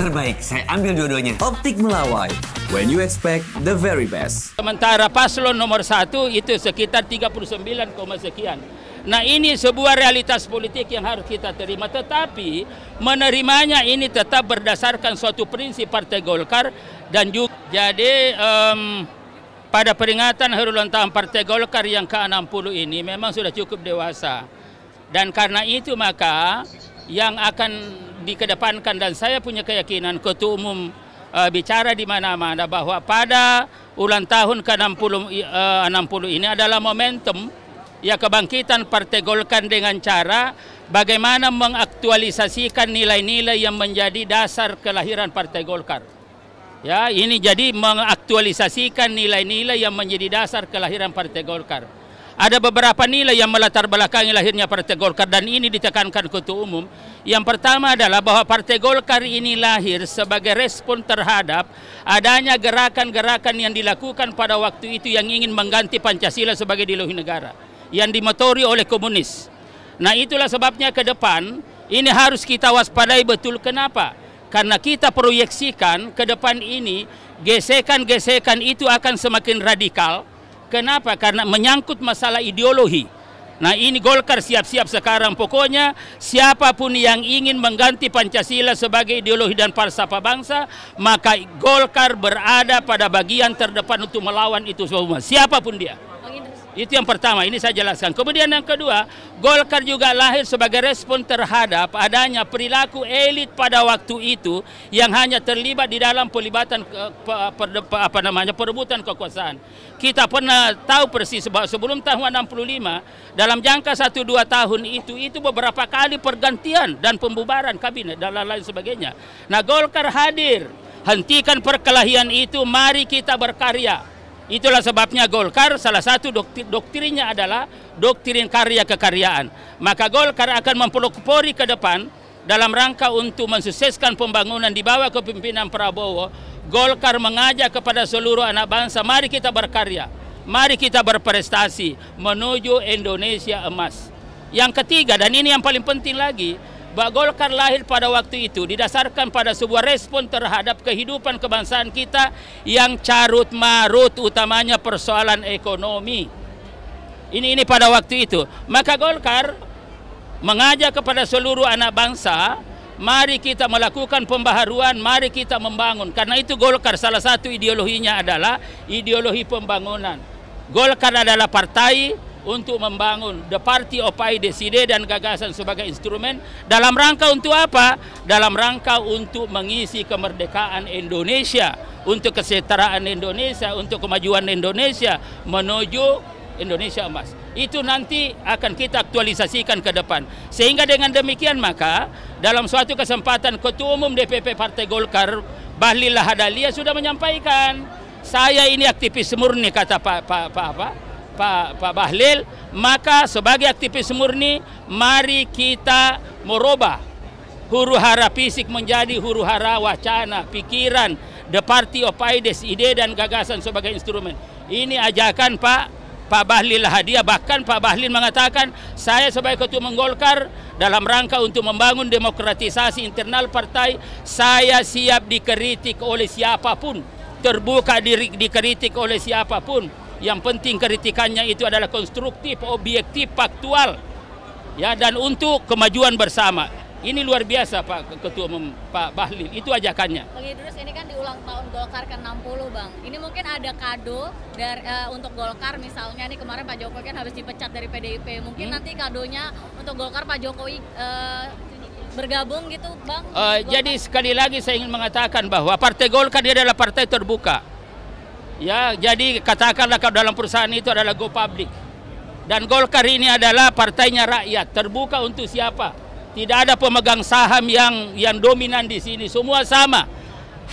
Terbaik, saya ambil dua-duanya. Optik Melawai, when you expect the very best. Sementara paslon nomor 1 itu sekitar 39, sekian. Nah, ini sebuah realitas politik yang harus kita terima. Tetapi menerimanya ini tetap berdasarkan suatu prinsip Partai Golkar dan juga. Jadi pada peringatan hari ulang tahun Partai Golkar yang ke-60 ini memang sudah cukup dewasa. Dan karena itu maka yang akan dikedepankan, dan saya punya keyakinan Ketua Umum bicara di mana-mana bahwa pada ulang tahun ke-60 ini adalah momentum ya kebangkitan Partai Golkar dengan cara bagaimana mengaktualisasikan nilai-nilai yang menjadi dasar kelahiran Partai Golkar. Ya, ini jadi mengaktualisasikan nilai-nilai yang menjadi dasar kelahiran Partai Golkar. Ada beberapa nilai yang melatar belakangi lahirnya Partai Golkar dan ini ditekankan Ketua Umum. Yang pertama adalah bahwa Partai Golkar ini lahir sebagai respon terhadap adanya gerakan-gerakan yang dilakukan pada waktu itu yang ingin mengganti Pancasila sebagai ideologi negara, yang dimotori oleh komunis. Nah, itulah sebabnya ke depan ini harus kita waspadai betul. Kenapa? Karena kita proyeksikan ke depan ini gesekan-gesekan itu akan semakin radikal. Kenapa? Karena menyangkut masalah ideologi. Nah, ini Golkar siap-siap sekarang. Pokoknya siapapun yang ingin mengganti Pancasila sebagai ideologi dan falsafah bangsa, maka Golkar berada pada bagian terdepan untuk melawan itu semua. Siapapun dia. Itu yang pertama, ini saya jelaskan. Kemudian yang kedua, Golkar juga lahir sebagai respon terhadap adanya perilaku elit pada waktu itu yang hanya terlibat di dalam pelibatan perebutan kekuasaan. Kita pernah tahu persis bahwa sebelum tahun 65, dalam jangka 1-2 tahun itu beberapa kali pergantian dan pembubaran kabinet dan lain sebagainya. Nah, Golkar hadir, hentikan perkelahian itu, mari kita berkarya. Itulah sebabnya Golkar salah satu doktrinnya adalah doktrin karya kekaryaan. Maka Golkar akan mempelopori ke depan dalam rangka untuk mensukseskan pembangunan di bawah kepemimpinan Prabowo. Golkar mengajak kepada seluruh anak bangsa, mari kita berkarya, mari kita berprestasi menuju Indonesia emas. Yang ketiga, dan ini yang paling penting lagi, bahwa Golkar lahir pada waktu itu didasarkan pada sebuah respon terhadap kehidupan kebangsaan kita yang carut marut, utamanya persoalan ekonomi. Ini pada waktu itu. Maka Golkar mengajak kepada seluruh anak bangsa, mari kita melakukan pembaharuan, mari kita membangun. Karena itu Golkar salah satu ideologinya adalah ideologi pembangunan. Golkar adalah partai untuk membangun, the party of ideas, ide dan gagasan sebagai instrumen dalam rangka untuk apa? Dalam rangka untuk mengisi kemerdekaan Indonesia, untuk kesetaraan Indonesia, untuk kemajuan Indonesia menuju Indonesia emas. Itu nanti akan kita aktualisasikan ke depan. Sehingga dengan demikian maka dalam suatu kesempatan Ketua Umum DPP Partai Golkar Bahlil Lahadalia sudah menyampaikan, saya ini aktivis murni, kata Pak Bahlil, maka sebagai aktivis murni mari kita merubah huru-hara fisik menjadi huru-hara wacana, pikiran, the party of ideas, ide dan gagasan sebagai instrumen. Ini ajakan Pak Bahlil Lahadalia. Bahkan Pak Bahlil mengatakan, saya sebagai Ketua Umum Golkar dalam rangka untuk membangun demokratisasi internal partai, saya siap dikritik oleh siapapun, terbuka dikritik oleh siapapun. Yang penting kritikannya itu adalah konstruktif, objektif, faktual, ya, dan untuk kemajuan bersama. Ini luar biasa Pak Ketua Umum, Pak Bahlil, itu ajakannya. Bang Idrus, ini kan di ulang tahun Golkar ke-60 Bang. Ini mungkin ada kado dari, untuk Golkar, misalnya nih kemarin Pak Jokowi kan habis dipecat dari PDIP. Mungkin nanti kadonya untuk Golkar Pak Jokowi bergabung gitu Bang? Jadi sekali lagi saya ingin mengatakan bahwa Partai Golkar dia adalah partai terbuka. Ya, jadi katakanlah kalau dalam perusahaan itu adalah go public. Dan Golkar ini adalah partainya rakyat, terbuka untuk siapa. Tidak ada pemegang saham yang dominan di sini, semua sama.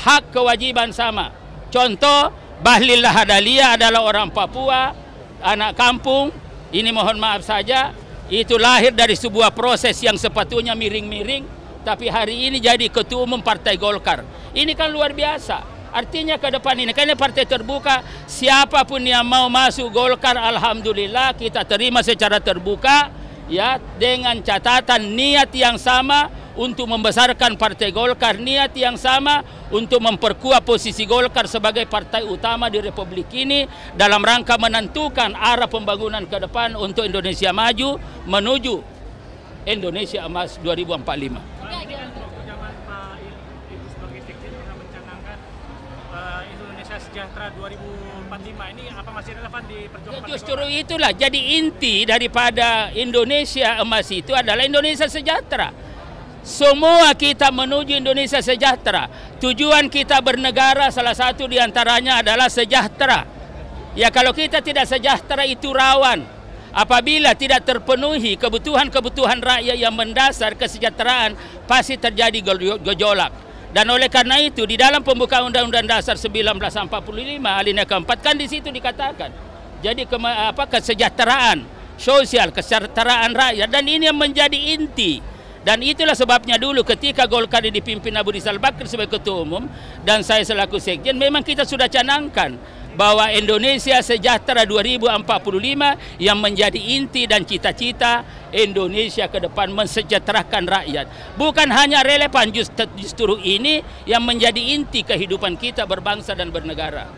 Hak kewajiban sama. Contoh, Bahlil Lahadalia adalah orang Papua, anak kampung. Ini mohon maaf saja, itu lahir dari sebuah proses yang sepatutnya miring-miring, tapi hari ini jadi Ketua Umum Partai Golkar. Ini kan luar biasa. Artinya ke depan ini, karena partai terbuka, siapapun yang mau masuk Golkar, alhamdulillah kita terima secara terbuka, ya, dengan catatan niat yang sama untuk membesarkan Partai Golkar, niat yang sama untuk memperkuat posisi Golkar sebagai partai utama di Republik ini dalam rangka menentukan arah pembangunan ke depan untuk Indonesia maju menuju Indonesia Emas 2045. Zaman Pak Ibu sebagai sekjen pernah mencanangkan Indonesia Sejahtera 2045, ini apa masih relevan di perjuangan? Justru itulah jadi inti daripada Indonesia Emas itu adalah Indonesia Sejahtera. Semua kita menuju Indonesia sejahtera. Tujuan kita bernegara salah satu diantaranya adalah sejahtera. Ya kalau kita tidak sejahtera itu rawan. Apabila tidak terpenuhi kebutuhan-kebutuhan rakyat yang mendasar kesejahteraan, pasti terjadi gejolak. Dan oleh karena itu di dalam pembukaan Undang-Undang Dasar 1945 alinea keempat kan di situ dikatakan. Jadi kesejahteraan sosial, kesejahteraan rakyat, dan ini yang menjadi inti. Dan itulah sebabnya dulu ketika Golkar dipimpin Abu Rizal Bakri sebagai ketua umum dan saya selaku sekjen, memang kita sudah canangkan bahwa Indonesia Sejahtera 2045 yang menjadi inti dan cita-cita Indonesia ke depan mensejahterakan rakyat. Bukan hanya relevan, justru ini yang menjadi inti kehidupan kita berbangsa dan bernegara.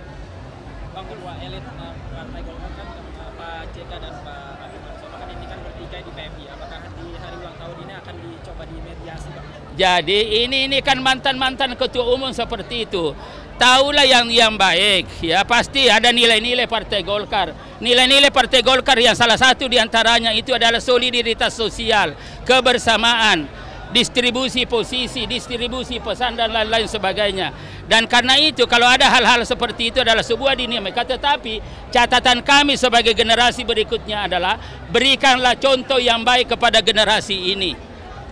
Bang, dua elit Partai Golkar kan Pak JK dan Pak Habib Marsono kan ini kan bertiga di PMI. Apakah di hari ulang tahun ini akan dicoba dimediasi, Bang? Jadi ini kan mantan-mantan ketua umum seperti itu. Tahulah yang baik, ya pasti ada nilai-nilai Partai Golkar. Nilai-nilai Partai Golkar yang salah satu diantaranya itu adalah solidaritas sosial, kebersamaan, distribusi posisi, distribusi pesan dan lain-lain sebagainya. Dan karena itu kalau ada hal-hal seperti itu adalah sebuah dinamika. Tetapi catatan kami sebagai generasi berikutnya adalah berikanlah contoh yang baik kepada generasi ini.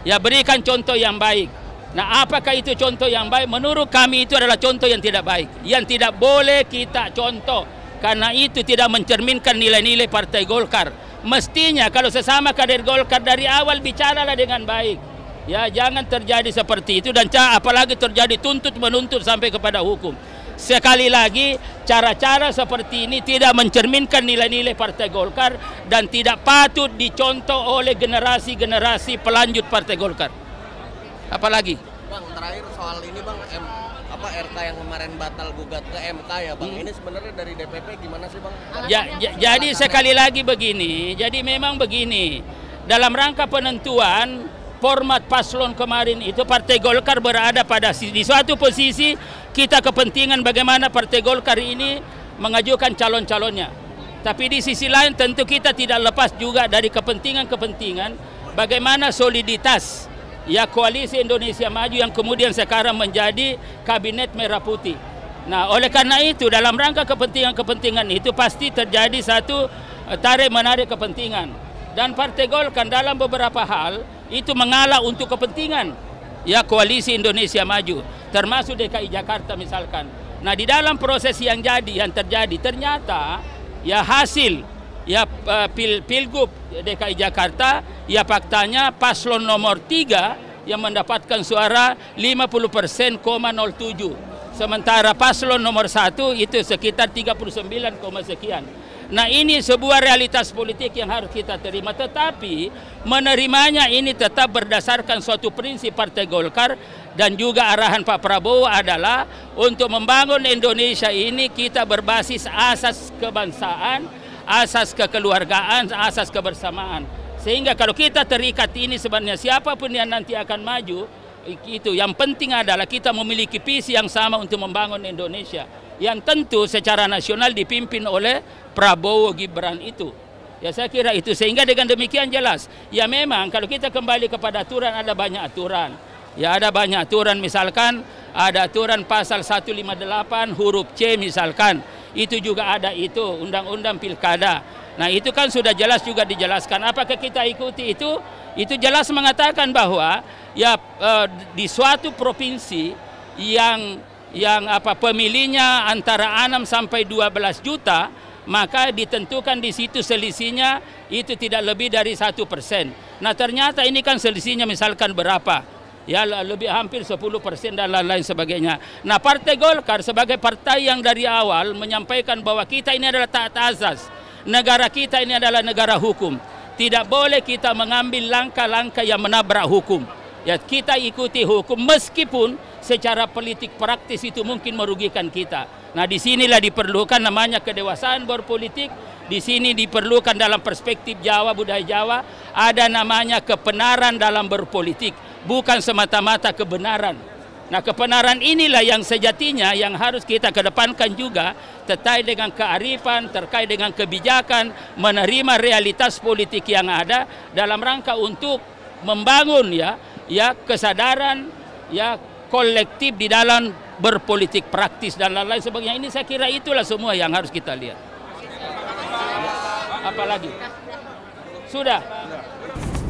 Ya berikan contoh yang baik. Nah, apakah itu contoh yang baik? Menurut kami itu adalah contoh yang tidak baik, yang tidak boleh kita contoh, karena itu tidak mencerminkan nilai-nilai Partai Golkar. Mestinya kalau sesama kader Golkar dari awal bicaralah dengan baik. Ya, jangan terjadi seperti itu dan apalagi terjadi tuntut-menuntut sampai kepada hukum. Sekali lagi, cara-cara seperti ini tidak mencerminkan nilai-nilai Partai Golkar dan tidak patut dicontoh oleh generasi-generasi pelanjut Partai Golkar. Apalagi? Bang, terakhir soal ini Bang, RK yang kemarin batal gugat ke MK ya Bang. Ini sebenarnya dari DPP gimana sih Bang? Jadi sekali lagi begini, jadi memang begini. Dalam rangka penentuan format paslon kemarin itu Partai Golkar berada di suatu posisi kita kepentingan bagaimana Partai Golkar ini mengajukan calon-calonnya. Tapi di sisi lain tentu kita tidak lepas juga dari kepentingan-kepentingan bagaimana soliditas ya koalisi Indonesia Maju yang kemudian sekarang menjadi kabinet merah putih. Nah, oleh karena itu dalam rangka kepentingan-kepentingan itu pasti terjadi satu tarik-menarik kepentingan. Dan Partai Golkar dalam beberapa hal itu mengalah untuk kepentingan ya koalisi Indonesia Maju, termasuk DKI Jakarta misalkan. Nah, di dalam proses yang terjadi ternyata ya hasil ya Pilgub DKI Jakarta ya faktanya paslon nomor 3 yang mendapatkan suara 50%,07. Sementara paslon nomor 1 itu sekitar 39, sekian. Nah, ini sebuah realitas politik yang harus kita terima, tetapi menerimanya ini tetap berdasarkan suatu prinsip Partai Golkar dan juga arahan Pak Prabowo adalah untuk membangun Indonesia ini kita berbasis asas kebangsaan, asas kekeluargaan, asas kebersamaan. Sehingga kalau kita terikat ini sebenarnya siapapun yang nanti akan maju, itu yang penting adalah kita memiliki visi yang sama untuk membangun Indonesia. Yang tentu secara nasional dipimpin oleh Prabowo Gibran itu. Ya saya kira itu, sehingga dengan demikian jelas. Ya memang kalau kita kembali kepada aturan, ada banyak aturan. Ya ada banyak aturan, misalkan ada aturan pasal 158 huruf C misalkan. Itu juga ada itu, Undang-Undang Pilkada. Nah itu kan sudah jelas juga dijelaskan. Apakah kita ikuti itu? Itu jelas mengatakan bahwa ya di suatu provinsi yang pemilihnya antara 6 sampai 12 juta, maka ditentukan di situ selisihnya itu tidak lebih dari 1%. Nah ternyata ini kan selisihnya misalkan berapa? Ya lebih hampir 10% dan lain-lain sebagainya. Nah Partai Golkar sebagai partai yang dari awal menyampaikan bahwa kita ini adalah taat azas. Negara kita ini adalah negara hukum. Tidak boleh kita mengambil langkah-langkah yang menabrak hukum. Ya kita ikuti hukum meskipun secara politik praktis itu mungkin merugikan kita. Nah, disinilah diperlukan namanya kedewasaan berpolitik. Di sini diperlukan dalam perspektif Jawa, budaya Jawa, ada namanya kebenaran dalam berpolitik, bukan semata-mata kebenaran. Nah, kebenaran inilah yang sejatinya yang harus kita kedepankan juga terkait dengan kearifan, terkait dengan kebijakan, menerima realitas politik yang ada dalam rangka untuk membangun ya kesadaran ya kolektif di dalam berpolitik praktis dan lain-lain sebagainya. Ini saya kira itulah semua yang harus kita lihat. Apalagi? Sudah.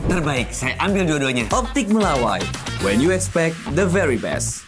Terbaik, saya ambil dua-duanya. Optik Melawai, when you expect the very best.